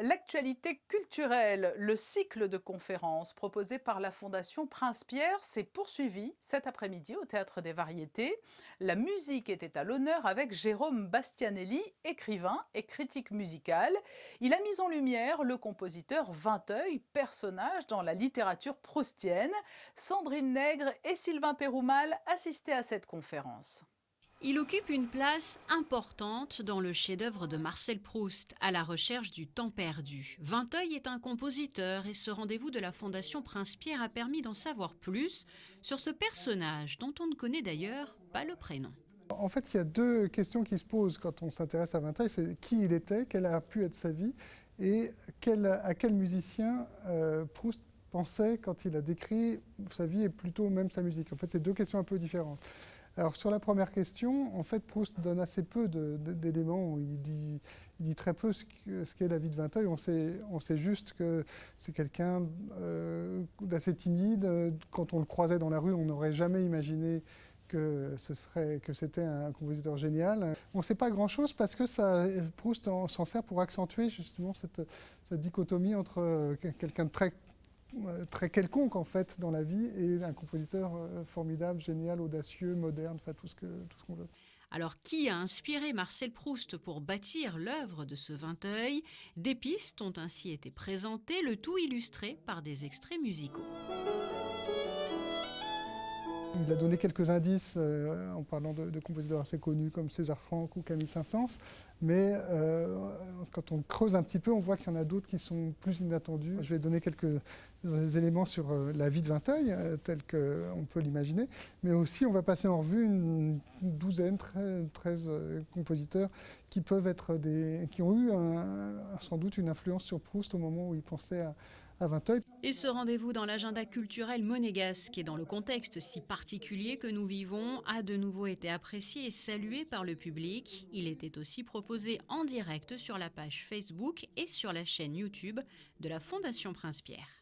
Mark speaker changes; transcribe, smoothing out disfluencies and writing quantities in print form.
Speaker 1: L'actualité culturelle, le cycle de conférences proposé par la Fondation Prince-Pierre s'est poursuivi cet après-midi au Théâtre des Variétés. La musique était à l'honneur avec Jérôme Bastianelli, écrivain et critique musical. Il a mis en lumière le compositeur Vinteuil, personnage dans la littérature proustienne. Sandrine Nègre et Sylvain Péroumal assistaient à cette conférence.
Speaker 2: Il occupe une place importante dans le chef-d'œuvre de Marcel Proust, À la recherche du temps perdu. Vinteuil est un compositeur et ce rendez-vous de la Fondation Prince-Pierre a permis d'en savoir plus sur ce personnage dont on ne connaît d'ailleurs pas le prénom.
Speaker 3: En fait, il y a deux questions qui se posent quand on s'intéresse à Vinteuil. C'est qui il était, quelle a pu être sa vie et à quel musicien Proust pensait quand il a décrit sa vie et plutôt même sa musique. En fait, c'est deux questions un peu différentes. Alors sur la première question, en fait, Proust donne assez peu d'éléments. Il dit très peu ce qu'est la vie de Vinteuil. On sait juste que c'est quelqu'un d'assez timide. Quand on le croisait dans la rue, on n'aurait jamais imaginé que c'était un compositeur génial. On ne sait pas grand-chose parce que Proust s'en sert pour accentuer justement cette dichotomie entre quelqu'un de très quelconque en fait dans la vie et un compositeur formidable, génial, audacieux, moderne, enfin tout ce qu'on veut.
Speaker 2: Alors, qui a inspiré Marcel Proust pour bâtir l'œuvre de ce Vinteuil? Des pistes ont ainsi été présentées, le tout illustré par des extraits musicaux.
Speaker 3: Il a donné quelques indices en parlant de compositeurs assez connus comme César Franck ou Camille Saint-Saëns, mais quand on creuse un petit peu, on voit qu'il y en a d'autres qui sont plus inattendus. Je vais donner quelques éléments sur la vie de Vinteuil, telle qu'on peut l'imaginer, mais aussi on va passer en revue une douzaine, 13 compositeurs qui qui ont eu sans doute une influence sur Proust au moment où il pensait à Vinteuil.
Speaker 2: Et ce rendez-vous dans l'agenda culturel monégasque et dans le contexte si particulier que nous vivons a de nouveau été apprécié et salué par le public. Il était aussi proposé en direct sur la page Facebook et sur la chaîne YouTube de la Fondation Prince-Pierre.